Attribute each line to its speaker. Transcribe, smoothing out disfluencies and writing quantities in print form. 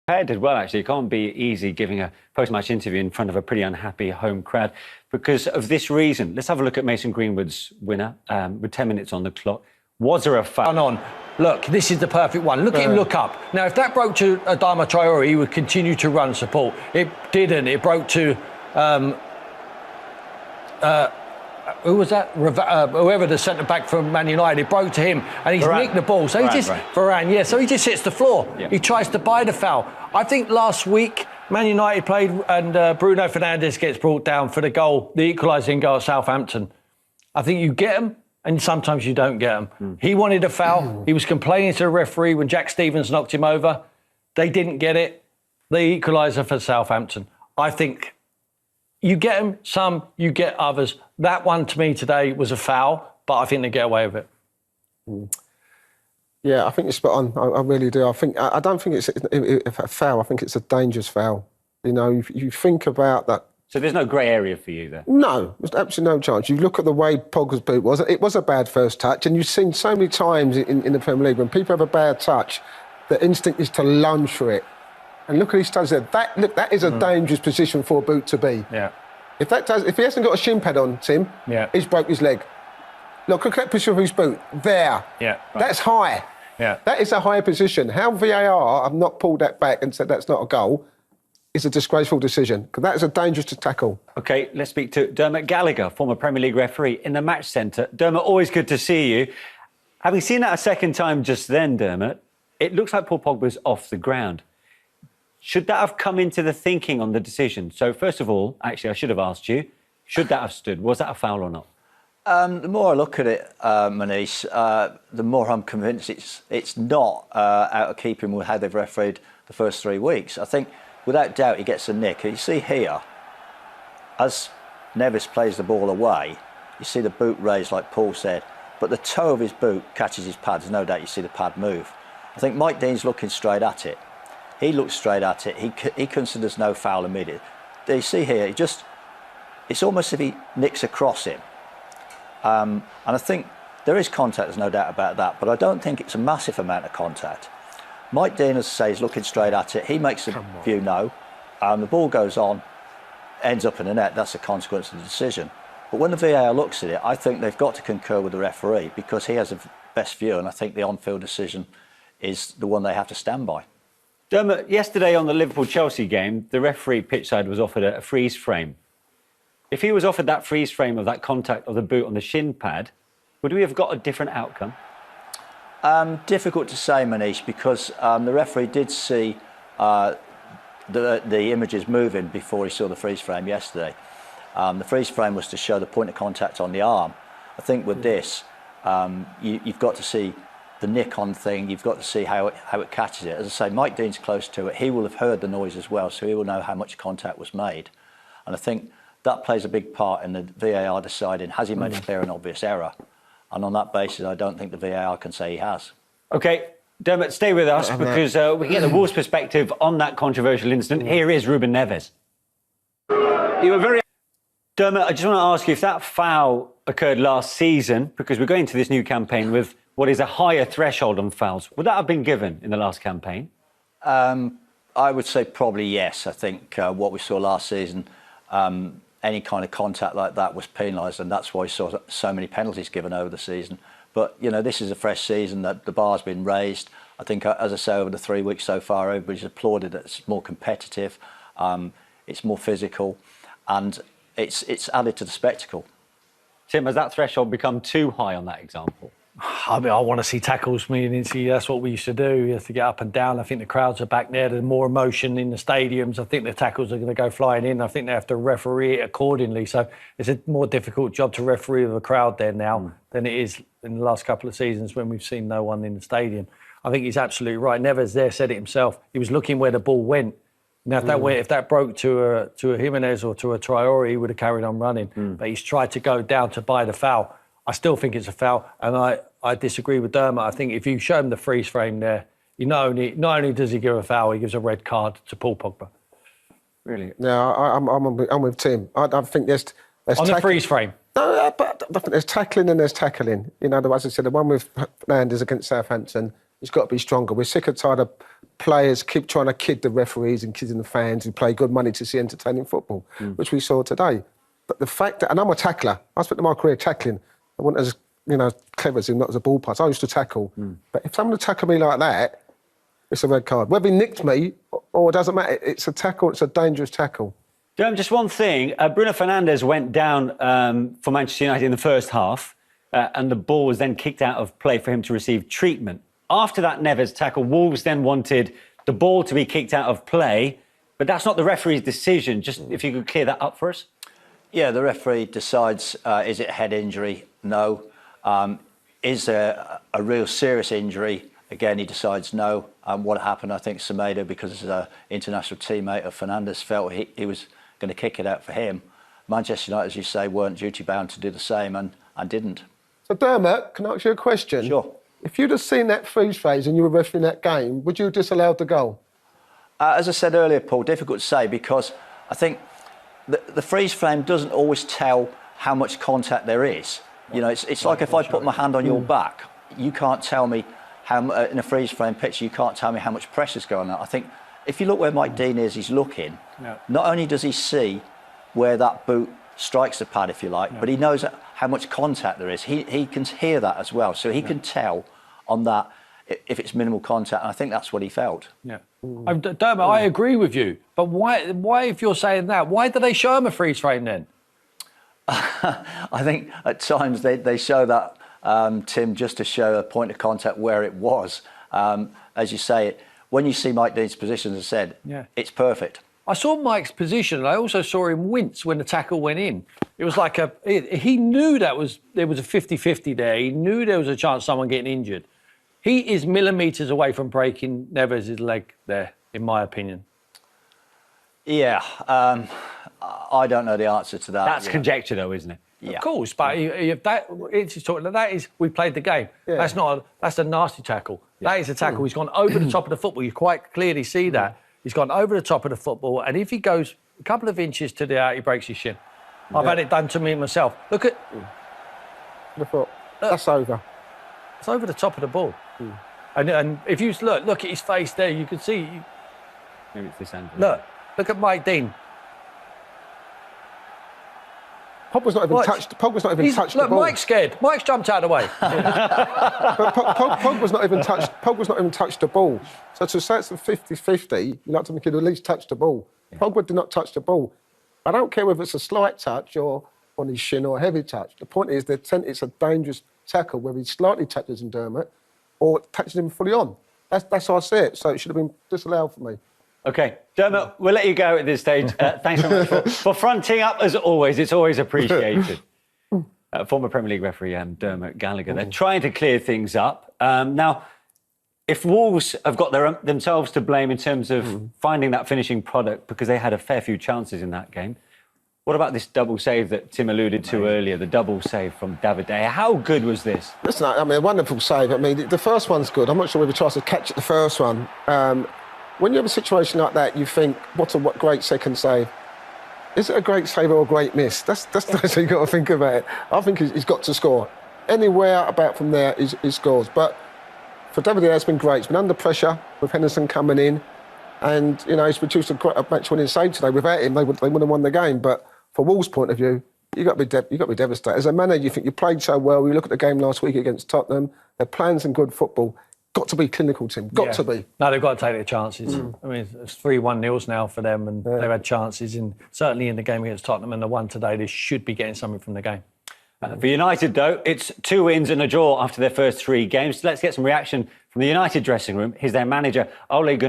Speaker 1: Did well, actually. It can't be easy giving a post-match interview in front of a pretty unhappy home crowd because of this reason. Let's have a look at Mason Greenwood's winner with 10 minutes on the clock. Was there a foul?
Speaker 2: On. Look, this is the perfect one. Look at him look up. Now, if that broke to Adama Traore, he would continue to run support. It didn't. It broke to... who was that? Whoever the centre-back from Man United. It broke to him and he's nicked the ball. So Varane, yeah. So he just hits the floor. Yeah. He tries to buy the foul. I think last week Man United played and Bruno Fernandes gets brought down for the goal, the equalising goal at Southampton. I think you get them and sometimes you don't get them. He wanted a foul. He was complaining to the referee when Jack Stevens knocked him over. They didn't get it. The equaliser for Southampton. I think you get them, some, you get others. That one to me today was a foul, but I think they get away with it.
Speaker 3: Yeah, I think you're spot on. I really do. I don't think it's a foul. I think it's a dangerous foul. You know, you think about that.
Speaker 1: So there's no grey area for you there?
Speaker 3: No, there's absolutely no chance. You look at the way Pogba's boot was. It was a bad first touch, and you've seen so many times in the Premier League when people have a bad touch, the instinct is to lunge for it. And look at his touch there. That is a dangerous position for a boot to be.
Speaker 2: Yeah.
Speaker 3: If he hasn't got a shin pad on, Tim, he's broke his leg. Look at that position of his boot. There.
Speaker 2: Yeah. Right.
Speaker 3: That's high.
Speaker 2: Yeah.
Speaker 3: That is a high position. How VAR have not pulled that back and said that's not a goal is a disgraceful decision, because that is a dangerous to tackle.
Speaker 1: OK, let's speak to Dermot Gallagher, former Premier League referee in the match centre. Dermot, always good to see you. Having seen that a second time just then, Dermot, it looks like Paul Pogba's off the ground. Should that have come into the thinking on the decision? So, first of all, actually, I should have asked you, should that have stood? Was that a foul or not?
Speaker 4: The more I look at it, Manish, the more I'm convinced it's not out of keeping with how they've refereed the first 3 weeks. I think, without doubt, he gets a nick. You see here, as Neves plays the ball away, you see the boot raised, like Paul said, but the toe of his boot catches his pad. There's no doubt you see the pad move. I think Mike Dean's looking straight at it. He looks straight at it. He considers no foul immediately. You see here, it's almost as if he nicks across him. And I think there is contact, there's no doubt about that, but I don't think it's a massive amount of contact. Mike Dean, as I say, is looking straight at it. He makes the view no. The ball goes on, ends up in the net. That's a consequence of the decision. But when the VAR looks at it, I think they've got to concur with the referee because he has the best view, and I think the on-field decision is the one they have to stand by.
Speaker 1: Dermot, yesterday on the Liverpool-Chelsea game, the referee pitchside was offered a freeze frame. If he was offered that freeze frame of that contact of the boot on the shin pad, would we have got a different outcome?
Speaker 4: Difficult to say, Manish, because the referee did see the images moving before he saw the freeze frame yesterday. The freeze frame was to show the point of contact on the arm. I think with this, you've got to see the nick-on thing, you've got to see how it catches it. As I say, Mike Dean's close to it. He will have heard the noise as well, so he will know how much contact was made. And I think that plays a big part in the VAR deciding, has he made a clear and obvious error? And on that basis, I don't think the VAR can say he has. OK, Dermot, stay with us because we can get the Wolves' perspective on that controversial incident. Here is Ruben Neves. You were very... Dermot, I just want to ask you if that foul occurred last season, because we're going into this new campaign with what is a higher threshold on fouls. Would that have been given in the last campaign? I would say probably yes. I think what we saw last season, any kind of contact like that was penalised, and that's why we saw so many penalties given over the season. But, you know, this is a fresh season, that the bar's been raised. I think, as I say, over the 3 weeks so far, everybody's applauded that it's more competitive, it's more physical, and it's added to the spectacle.
Speaker 1: Tim, has that threshold become too high on that example?
Speaker 2: I mean, I want to see tackles. That's what we used to do. You have to get up and down. I think the crowds are back there. There's more emotion in the stadiums. I think the tackles are going to go flying in. I think they have to referee it accordingly. So it's a more difficult job to referee with a crowd there now than it is in the last couple of seasons when we've seen no one in the stadium. I think he's absolutely right. Neves there said it himself. He was looking where the ball went. Now, if that broke to a Jimenez or to a Traore, he would have carried on running. But he's tried to go down to buy the foul. I still think it's a foul, and I disagree with Dermot. I think if you show him the freeze frame there, not only does he give a foul, he gives a red card to Paul Pogba.
Speaker 1: Really?
Speaker 3: No, I'm with Tim. I think there's
Speaker 2: on the freeze frame.
Speaker 3: No, but I think there's tackling and there's tackling. You know, as I said, the one with Fernandes against Southampton, he's got to be stronger. We're sick and tired of players keep trying to kid the referees and kidding the fans who pay good money to see entertaining football, which we saw today. But the fact that, and I'm a tackler, I spent my career tackling. I wasn't as, clever as him, not as a ball pass. I used to tackle. But if someone would tackle me like that, it's a red card. Whether he nicked me or it doesn't matter, it's a tackle, it's a dangerous tackle.
Speaker 1: Just one thing. Bruno Fernandes went down for Manchester United in the first half, and the ball was then kicked out of play for him to receive treatment. After that Neves tackle, Wolves then wanted the ball to be kicked out of play, but that's not the referee's decision. Just if you could clear that up for us.
Speaker 4: Yeah, the referee decides, is it a head injury? No. Is there a real serious injury? Again, he decides no. What happened, I think Semedo, because he's an international teammate of Fernandes, felt he was going to kick it out for him. Manchester United, as you say, weren't duty-bound to do the same and didn't.
Speaker 3: So, Dermot, can I ask you a question?
Speaker 4: Sure.
Speaker 3: If you'd have seen that freeze phase and you were refereeing that game, would you have disallowed the goal?
Speaker 4: As I said earlier, Paul, difficult to say because I think the freeze frame doesn't always tell how much contact there is. It's like if I put my hand on your back, you can't tell me how, in a freeze frame picture, you can't tell me how much pressure's going on. I think if you look where Mike Dean is, he's looking. Not only does he see where that boot strikes the pad, if you like, but he knows how much contact there is. He can hear that as well, so he can tell on that if it's minimal contact, and I think that's what he felt.
Speaker 2: Dermot, I agree with you, but why, if you're saying that, why do they show him a freeze frame then?
Speaker 4: I think at times they show that, Tim, just to show a point of contact where it was. As you say, when you see Mike Dean's position, as I said, it's perfect.
Speaker 2: I saw Mike's position, and I also saw him wince when the tackle went in. It was like he knew there was a 50-50 there. He knew there was a chance of someone getting injured. He is millimetres away from breaking Neves' leg there, in my opinion.
Speaker 4: Yeah, I don't know the answer to that.
Speaker 1: That's conjecture, though, isn't it?
Speaker 2: Yeah. Of course, but if that is we played the game.
Speaker 3: Yeah.
Speaker 2: That's a nasty tackle. That is a tackle. He's gone over the top of the football. You quite clearly see that. He's gone over the top of the football, and if he goes a couple of inches to the out, he breaks his shin. I've had it done to me myself. Look at
Speaker 3: the foot. That's over.
Speaker 2: It's over the top of the ball. And if you look at his face there, you can see.
Speaker 1: Maybe it's this angle.
Speaker 2: Look at Mike Dean.
Speaker 3: Pogba's not even touched. Pogba's not even touched the ball.
Speaker 2: Mike's scared. Mike's jumped out of the way.
Speaker 3: But Pogba's not even touched. Pogba's not even touched the ball. So to say it's a 50-50, you like to make it at least touch the ball. Pogba did not touch the ball. I don't care whether it's a slight touch or on his shin or a heavy touch. The point is it's a dangerous tackle whether he slightly touches him, Dermot, or touches him fully on. That's how I see it. So it should have been disallowed for me.
Speaker 1: OK, Dermot, we'll let you go at this stage. Thanks very much for fronting up, as always. It's always appreciated. Former Premier League referee Dermot Gallagher. They're trying to clear things up. Now, if Wolves have got themselves to blame in terms of finding that finishing product because they had a fair few chances in that game, what about this double save that Tim alluded to earlier, the double save from David De Gea? How good was this?
Speaker 3: Listen, I mean, a wonderful save. I mean, the first one's good. I'm not sure whether he tries to catch it, the first one. When you have a situation like that, you think, what a great second save. Is it a great save or a great miss? That's how you've got to think about it. I think he's got to score. Anywhere about from there, he scores. But for David De Gea, it's been great. He's been under pressure with Henderson coming in. And, he's produced a match-winning save today. Without him, they would have won the game. But from Wolves' point of view, you've got to be devastated. As a manager, you think you played so well. You look at the game last week against Tottenham. They're playing some good football. Got to be clinical, Tim. Got to be.
Speaker 2: No, they've got to take their chances. I mean, it's 3-1-0s now for them, and they've had chances, certainly in the game against Tottenham and the one today. They should be getting something from the game.
Speaker 1: For United, though, it's 2 wins and a draw after their first 3 games. Let's get some reaction from the United dressing room. Here's their manager, Ole Gunnar.